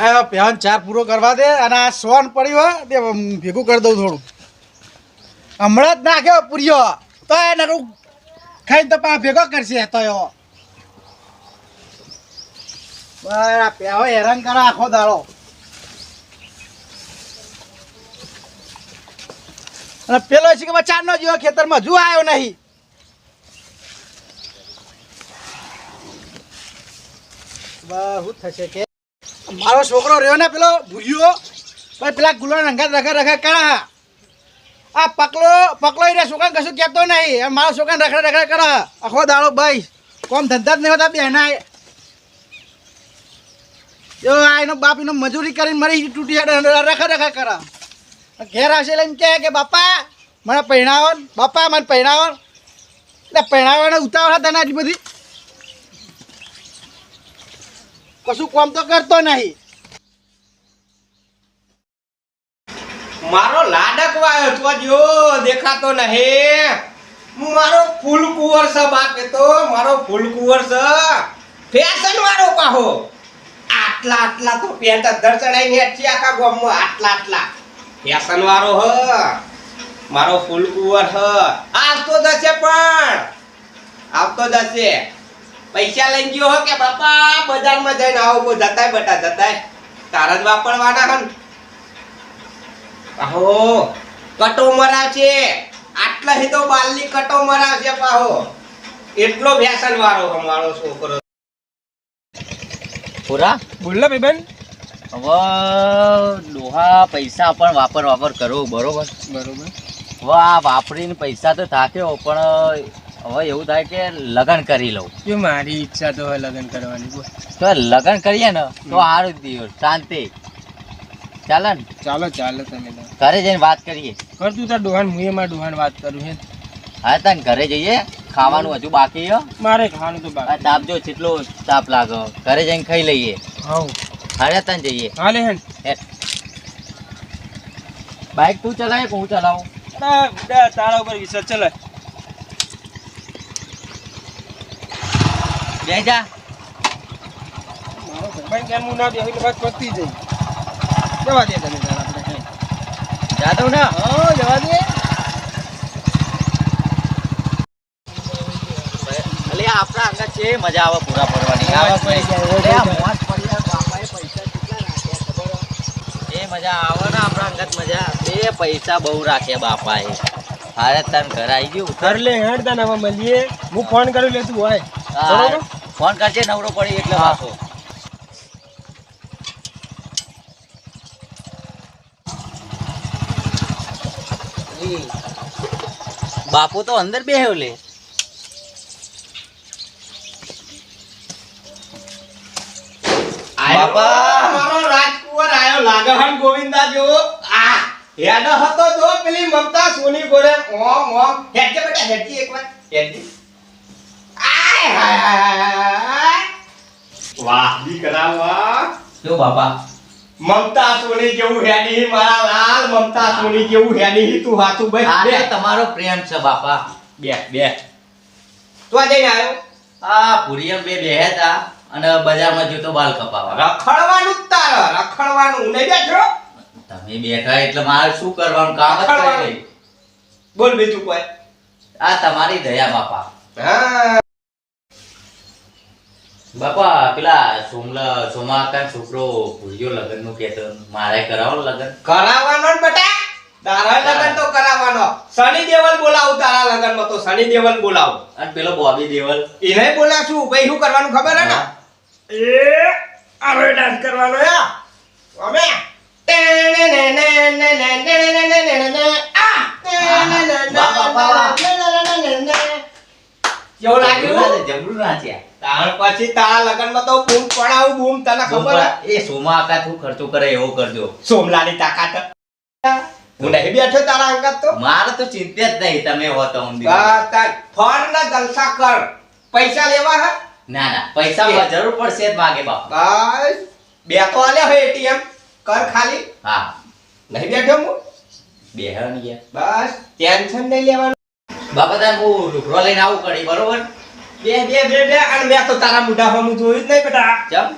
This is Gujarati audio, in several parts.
આ પહેન ચાર પૂરો કરવા દે અને આ સોન પડ્યો હોય તે ભેગું કરી દઉં થોડું. હમણાં જ નાખ્યો પૂર્યો તો એ નકરું ખાઈને તો પા ભેગો કરશે તો એવો. બરા પહેવો હેરાન કરે આખો દાડો. અને પેલો છે કે ચારનો જેવો ખેતરમાં હજુ આવ્યો નહીં. શું થશે કે મારો છોકરો રહ્યો ને પેલો ભૂર્યો પછી પેલા ગુલાબ રંગા રખા રખા કરા. આ પકલો એને છોકરાને કશું કહેતો નહીં. મારો છોકરાને રખડા રખડા કરે આખો દાડો ભાઈ. કોમ ધંધા જ નહીં હોતા બેના આ એનો બાપ એનો મજૂરી કરીને મરી તૂટી રખા રખા કરે. ઘેર આવશે એમ કે બાપા મને પહેણાવો બાપા મને પહેણાવો. એટલે પહેણાવવાને ઉતાવળ હતા ને આટલી બધી કશું કામ તો કરતો નહીં. મારો લાડક વાયો તો જો દેખાતો નહીં. મારો ફૂલ કુંવર છે બાપ. એ તો મારો ફૂલ કુંવર છે ફેશન વાળો પાહો. આટલા આટલા તો પેન્ટ અધર ચડાઈને હેઠી આખા ગામમાં આટલા ફેશન વાળો હ મારો ફૂલ કુંવર હ. આવતો જશે પણ આવતો જશે. પૈસા લઈ ગયો હો કે બાપા બજારમાં જઈને આવો જતાય બટા જતાય તારા જ વાપરવાના હન. પાહો કટો મરાવશે આટલા હી તો બાલની કટો મરાવશે પાહો. એટલો ફેશન વાળો અમારો છોકરો. પૂરા બોલ ને ભાઈબંધ. હવે ડોહા પૈસા પણ વાપર કરો બરોબર. હવે આ વાપરીને પૈસા તો થાક્યો પણ હવે એવું થાય કે લગ્ન કરી લઉં. જો મારી ઈચ્છા તો હોય લગ્ન કરવાની. તો લગ્ન કરીએ ને તો સારું દિવસ શાંતિ ચાલે ને. ચાલો તમે ઘરે જઈને વાત કરીએ. કર તું તાર ડોહાન હું એમાં ડોહાન વાત કરું હે. હા તને ઘરે જઈએ. ખાવાનું હજુ બાકી છે. મારે ખાવાનું તો બાકી. તાપ જો કેટલો તાપ લાગે. ઘરે જઈને ખાઈ લઈએ. હા હારે તને જઈએ. હાલે હેન બાઈક તું ચલાવે કે હું ચલાવું? તારા ઉપર વિશ્વાસ ચલાય. બે જા. મારો ભાઈ કેમ હું ના બે એટલે વાત પડતી જઈ. જવા દે તમે તારા આપણે જા દઉં ને. હા જવા દે. એટલે આપણા અંગત છે મજા આવે પૂરા ફરવાની. આવે કોઈ મોજ પડી બાપાએ પૈસા કેટલા રાખ્યા ખબર? એ મજા આવે ને આપણા અંગત મજા. એ પૈસા બહુ રાખ્યા બાપાએ. હારે તને ઘર આવી ગયું. કર લે હેડ તને હવે મળીએ. હું ફોન કરી લે તું હોય બરોબર. ફોન કરજે નવરો પડી એટલે પાછો. બાપુ તો અંદર બેહ્યો લે. બાપા મારો રાજકુંવર આયો લાગે હન ગોવિંદા જો. આ હેડ હતો જો પેલી મમતા સોની ગોરે ઓમ હેડજે બેટા હેડજી એકવાર હેડજી. આય હાય વાહ દીકરા વાહ. જો બાપા મમતા સોની જેવું હેડી મારા લાલ. મમતા સોની જેવું હેડી તું હાથું ભાઈ આ તમારો પ્રેમ છે બાપા. બે તું આ જઈને આવ્યો. આ પુરિયમ બે બેહતા અને બજારમાં જોતો બાલ કપાવા. રખડવાનું જ તારે રખડવાનું નહીં બેઠો. તમે બેઠા એટલે મારે શું કરવાનું કામ જ કરી નહીં. બોલ બીજું કોઈ. આ તમારી દયા બાપા. હા બાપા પેલા સોમાકા છોકરો ભૂલ્યો લગ્ન નું કેતો મારે કરાવો લગ્ન. કરાવવાનો ને બેટા. તારા લગન તો કરાવવાનો. સની દેવલ બોલાવું તારા લગનમાં તો સની દેવલ બોલાવું. અને પેલો બોબી દેવલ એને બોલા છું ભાઈ શું કરવાનું ખબર હે ને? એ આરો ડાન્સ કરવાનો યા. અમે કેવું લાગ્યું? જબરું નાચ્યા. તાર પછી તારા લગનમાં તો બૂમ પડાવું બૂમ તને ખબર હે? એ સોમા આકા તું ખર્ચો કરે એવો કરજો. સોમલાની તાકાત. હું નહીં બેઠો તારા અંગત તો. મારે તો ચિંતા જ નહીં તમે હો તો ઊંધી. ફળ ના જલસા કર. પૈસા લેવા હે? ના પૈસા જરૂર પડશે જ માગે બાપ. બસ બે તો આલ્યા હોય એટીએમ કર ખાલી. હા નહીં બેઠો હું બેહણ ગયા. બસ ટેન્શન નહીં લેવાનું. બાપા તાર હું લુગડો લઈને આવું કરી બરોબર. બે અને મેં તો તારા મોઢા હું જોયું જ નહીં બેટા. ચમ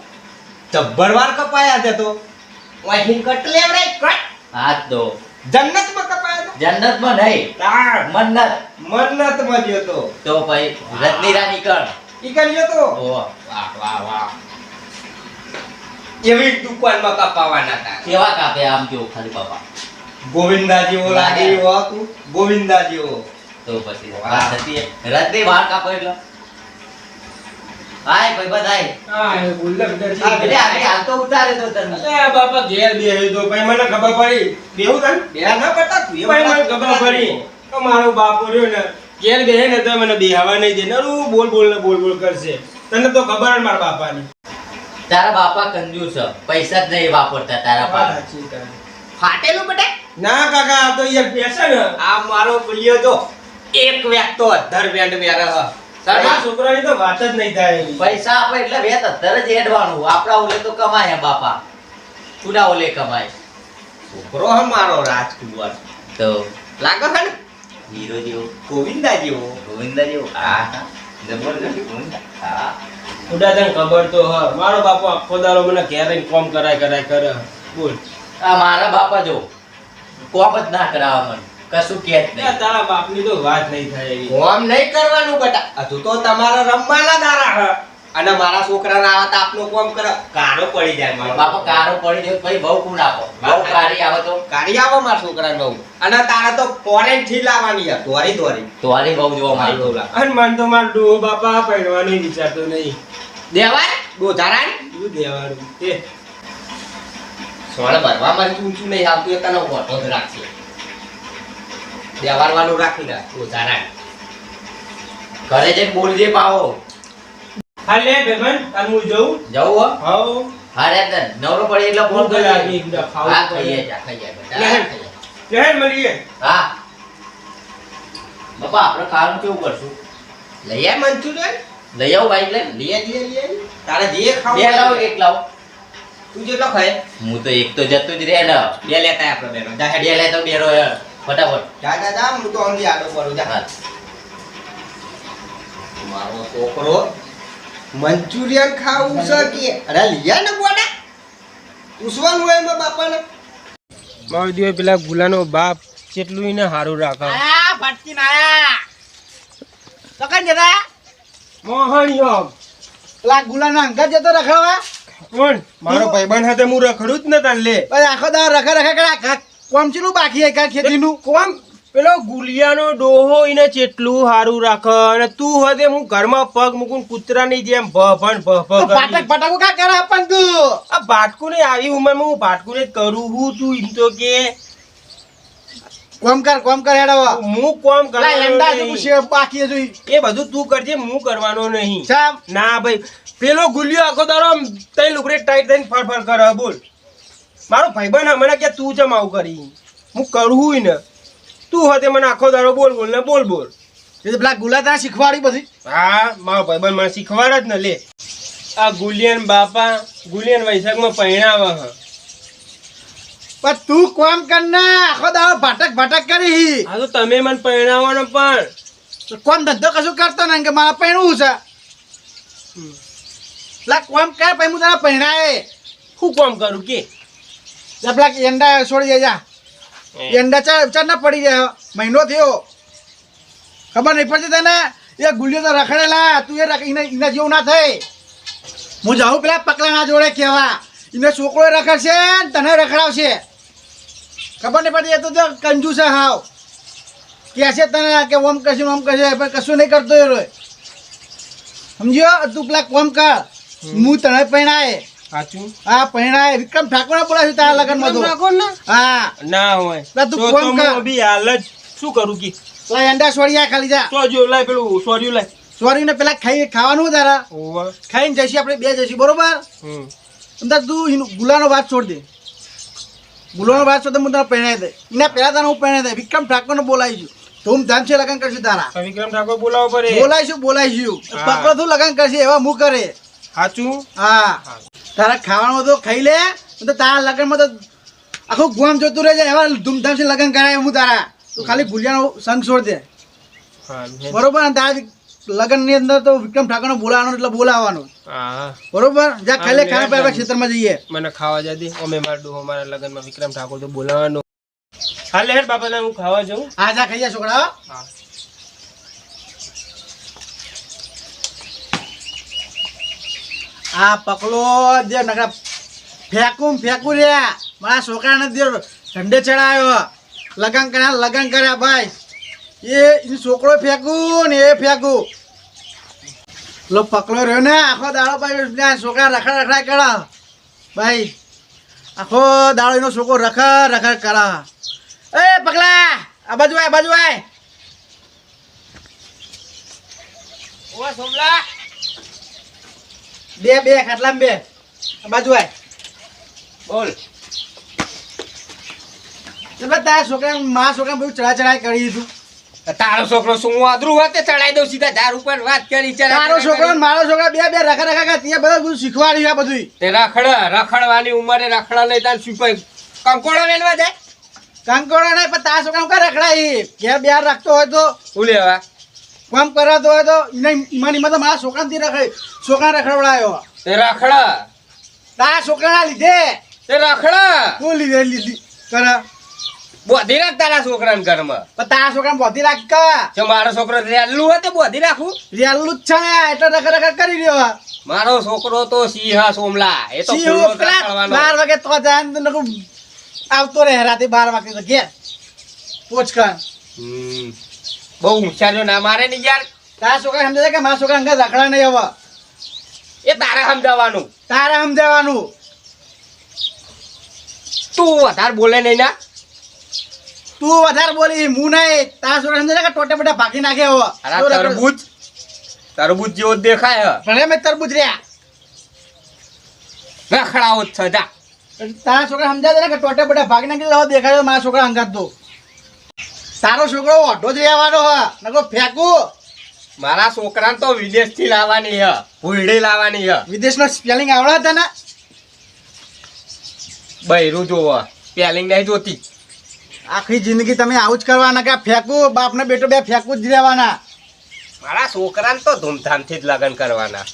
જબ્બરવાર કપાયા છે તો વાહી કટ લેવડાય કટ હાથ દો જન્નતમાં કપાયા તો જન્નતમાં નહીં તાર મન્નત મન્નતમાં ગયો તો ભાઈ રત્ની રાની કણ ઈ કર્યો તો ઓ વાહ વાહ વાહ એવી દુકાનમાં કપાવાના હતા કેવા કાપે આમ જો ખાલી બાપા ગોવિંદા જેવો લાગે એવો હતું ગોવિંદા જેવો તો પછી વાત હતી રત્ની વાર કાપો એટલે હાય ભાઈ બધાય હા એ બોલ એટલે આગળ હાલ તો ઉતારે તો તને અરે બાપા ઘેર બેહી તો ભાઈ મને ખબર પડી બેહું તને બે ના પડતા તું ભાઈ મને ખબર પડી તો મારો બાપો રહ્યો ને ઘેર બેહે ને તો મને બેહાવા નહીં દે નરું બોલ બોલ કરશે તને તો ખબર જ મારા બાપાની તારા બાપા કંજૂસ છે પૈસા જ નહીં વાપરતા તારા પાસે ફાટેલું બેટા ના કાકા આ તો યાર ફેશન હે. આ મારો પુલિયો જો એક વેક તો અધર બેન્ડ વેરે હ તારા છોકરાની તો વાત જ નહીં થાય એની. પૈસા આપે એટલે વેત અત્યારે જ હેડવાનું આપડા ઓલે તો કમાય બાપા કુડા ઓલે કમાય છોકરો હ મારો રાજકુમાર તો લાગે છે ને હીરો જેવો ગોવિંદા જેવો ગોવિંદા જેવો હા જબરદસ્ત ગોવિંદા હા ખુદા તને ખબર તો હ મારો બાપો આખો દાડો મને ઘેર રહીને કોમ કરાય કરે બોલ આ મારા બાપા જો કોમ જ ના કરાવવા મને કશું કે જ આ નહીં તારા બાપની તો વાત નહીં થાય એવી કોમ નહીં કરવાનું બેટા હજુ તો તમારા રમવાના દારા હ અને મારા છોકરાના આવા તો આપનો કોમ કરે કારો પડી જાય મારો બાપા કારો પડી ગયો ભાઈ બહુ કુણ આપો બહુ કારી આવે તો કાઢી આવો મારા છોકરાને બહુ અને તારે તો ફોરેન થી લાવવાની હ દોરી તોરી બહુ જોવા માંગતો અને મન તો માર ડોહો બાપા પહેરવાનું વિચારતો નહીં દેવાય દોધારાન શું દેવાનું તે સોળે ભરવામાં ઊંચું નહીં આવતું એ તને ઓટો જ રાખશે દેવારવાનું રાખી દે દોધારાન ઘરે જઈને બોલજે પાવો હા લે બેબન કાલ હું જઉં જવું હો હાઉ હા રે તને નવરો પડી એટલે ફોન ભૂખ લાગી કરી એકદમ ખાવું હા તો ખાઈએ નહીં. જા ખાઈએ બેટા લે. ખાઈએ. લે મળીએ હા બાપા આપણે ખાવાનું કેવું કરશું લઈ આય મંચુરિયન લઈ આવો બાઈક લઈને લઈ તારે જે ખાવું બે લાવો એક લાવો તું જેટલો ખાય હું તો એક તો જતો જ રહે ને બે લેતા આપણે બેનો જા બે લે તો બેરો હે ફટાફટ જા હું તો અંધી આડો પડું જા હા મારો છોકરો મંચુરિયન ખાવું છે કે અરે લીયા ને ગોડા પૂછવાનું હોય એમાં બાપાને મારો દીવો પેલા ગુલાનો બાપ કેટલું એને હારું રાખે આયા ભટકીને આયા તો કઈ જતા મોહન યોગ પેલા ગુલાના અંગત જતો રખડવા કોણ મારો ભાઈબંધ હાથે હું રખડું જ ને તાન લે પછી આખો દાડો રખે કરા કોમ ચીલું બાકી હે કા ખેતીનું કોમ પેલો ગુલિયાનો ડોહો એને કેટલું હારું રાખે અને તું હદે હું ઘરમાં પગ મૂકું કૂતરાની જેમ ભભણ ભભ પાટક પાટકો કા કરે આપણ તું આ ભાટકું ને આવી ઉંમરમાં હું ભાટકું ને કરું હું તું એમ તો કે કોમ કર હેડવા હું કોમ પેલા એંડા જો કરવાનો પૂછે બાકી હે જોઈ એ બધું તું કરજે હું કરવાનો નહીં સામ ના ભાઈ પેલો ગુલિયો આખો દાડો આમ તઈ લુકડે ટાઈટ થઈને ફરફર કરે બોલ મારો ભાઈબંધ મને કે તું જમ આવું કરી હું કરું ને તું હતે મને આખો દાડો બોલ ને બોલ એ તો પેલા ગુલા તા શીખવાડી પછી હા મારો ભાઈબંધ મને શીખવાડ જ ને લે આ ગુલિયન બાપા ગુલિયન વૈશાખમાં પહેણાવે હ પણ તું કોમ કર ના આખો દાડો ભાટક કરી આ તો તમે મને પહેણાવવાનો પણ કોમ ધંધો કશું કરતો ને કે મારા પહેણવું છે પેલા કોમ કર પછી હું તારા પહેણાય શું કામ કરું કે પેલા એંડા છોડી જાય એંડા ચાર ના પડી જાય મહિનો થયો ખબર નહીં પડતી તને એ ગુલિયો તો રખડેલા તું એના જેવું ના થાય હું જાઉં પેલા પકલાના જોડે કહેવા એને છોકરો રખડશે ને તને રખડાવશે ખબર નહીં પડતી એ તો કંજૂસ છે હાવ કહે છે તને કે ઓમ કરશે પણ કશું નહીં કરતો એ રોય સમજ્યો તું પેલા કોમ કર હું તને પહેણાય સાચું હા પહેણાય વિક્રમ ઠાકોર બોલાવે છે તારા લગનમાં તો હા ના હોય લા તું તો કોમ હું કર. અભી હાલ જ શું કરું કે પેલા એંડા છોડી આ ખાલી જા સોજો લાય પેલું સોર્યું લાય સોરીને પેલા ખાવાનું તારા ઓવા ખાઈને જઈશું આપણે બે જઈશું બરોબર અંદર તું ગુલાનો વાત છોડ દે ગુલાનો વાત છોડ દે હું તને પહેણાઈ દે એના પહેલા તને હું પહેણાઈ દે વિક્રમ ઠાકોરને બોલાવીશું ધૂમધામ છે લગન કરશું તારા વિક્રમ ઠાકોર બોલાવો પડે બોલાવીશું હા. પકડો તું લગન કરશે એવા હું કરે સાચું હા તારા ખાવાનું તો ખાઈ લે તો તારા લગનમાં તો આખું ગુઆમ જોતું રહે છે એવા ધૂમધામ છે લગન કરાય હું તારા તું ખાલી ભૂલિયાનો સંગ છોડ દે હા બરોબર ને તારા લગ્નની અંદર તો વિક્રમ ઠાકોરને બોલાવવાનો એટલે બોલાવવાનો હા બરોબર જા ખાઈ લે હા, ખાના પીવા ખેતરમાં જઈએ મને ખાવા જતી અમે માર ડોહો મારા લગનમાં વિક્રમ ઠાકોર તો બોલાવવાનો હાલ હેડ બાપા હું ખાવા જાઉં હા જા ખાઈ જા છોકરા હો. હા આ પકલો જે નકરા ફેંકું રહ્યા મારા છોકરાને જે ઠંડે ચડાયો લગન કર્યા ભાઈ એ છોકરો ફેંકું ને એ ફેંકું લો પકલો રહ્યો ને આખો દાડો ભાઈ છોકરા રખડા કરા ભાઈ આખો દાડો એનો છોકરો રખડ કરા એ પકલા આ બાજુ આય ઓ સોમલા બે ખાટલામાં બે આ બાજુ આય બોલ તમે તારા છોકરા મારા છોકરા બધું ચડાઈ કરી દીધું તારો છોકરો શું હું અધરું હોતે ચડાઈ દઉં સીધા ધાર ઉપર વાત કરી તારો છોકરો ને મારો છોકરા બે રખા ત્યાં બધું શીખવાડ્યું આ બધું તે રખડવાની ઉંમરે રખડા નહીં તાર શું કોઈ કંકોડો વેલવા જાય કંકોડો નહીં પણ તારા છોકરા કા રખડાય ઘેર બે રાખતો હોય તો હું લેવા કામ કરાતો હોય તો ઈમાન તો મારા છોકરા રખડવડાયો તે રખડા તારા છોકરાના લીધે તે રખડા તું લીધી કરા બોધી રાખ તારા છોકરાને ઘરમાં પણ તારા છોકરાને બોધી રાખ કા જો મારો છોકરો રેલું હોય તો બોધી રાખું રેલું જ છે ને એટલે રખડ કરી રહ્યો મારો છોકરો તો સિંહ સોમલા એ તો સિંહ ફૂલો પેલા રખડવાનો. 12 વાગે તો જાય ને તો નકરું આવતો રહે રાતે 12 વાગે તો ઘેર પોચકા બહુ હોશિયારીઓ ના મારે ને યાર તારા છોકરા સમજે છે કે મારા છોકરા અંગત રખડા નહીં હવે એ તારે સમજાવવાનું તારે સમજાવવાનું તું વધારે બોલે નહીં ના તું વધારે બોલી હું નહીં તારા છોકરા સમજે છે કે ટોટે બધા ભાગી નાખે હવે તારા તરબૂચ જેવો જ દેખાય ભલે મેં તરબૂચ રહ્યા રખડાવો જ છે જા તારા છોકરા સમજાય છે ને કે ટોટે બધા ભાગી નાખી હવે દેખાડ્યો મારા છોકરા અંગાત તો તારો છોકરો ઓઢો જ રહેવાનો હ નકો ફેંકું મારા છોકરાને તો વિદેશ થી લાવવાની હ ભૂલડી લાવવાની હ વિદેશનો સ્પેલિંગ આવડે તને બૈરું જોવો પેલિંગ નહીં જોતી આખી જિંદગી તમે આવું જ કરવાના કે ફેંકું બાપને બેટો બે ફેંકું જ રહેવાના મારા છોકરાને તો ધૂમધામથી જ લગ્ન કરવાના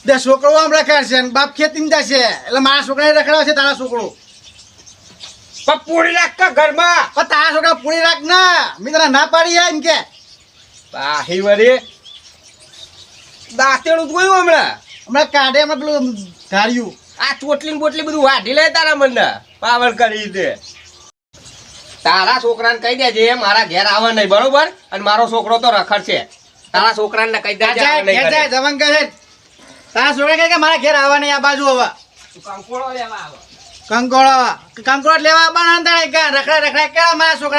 બે છોકરો આમ રખાય છે ને બાપ ખેતીમાં જશે એટલે મારા છોકરાને રખડાવે છે તારા છોકરો પણ પૂરી રાખ કે ઘરમાં પણ તારા છોકરા પૂરી રાખ ના મેં તને ના પાડી હે એમ કે પાહી વળી દાંતેડું જોયું હમણાં કાઢે હમણાં પેલું ધાર્યું આ ચોટલી ને બોટલી બધું વાઢી લે તારા મને પાવર કરી દે તારા છોકરાને કહી દેજે મારા ઘેર આવે નહીં બરોબર અને મારો છોકરો તો રખડ છે તારા છોકરાને કહી દેજે આવે નહીં ઘેર જાય જવાન કહે તારા છોકરા કહે કે મારા ઘેર આવવા નહીં આ બાજુ હવે કંકોડો લેવા આવે કંકોળો લેવા આવવાના રખડા કે મારા છોકરા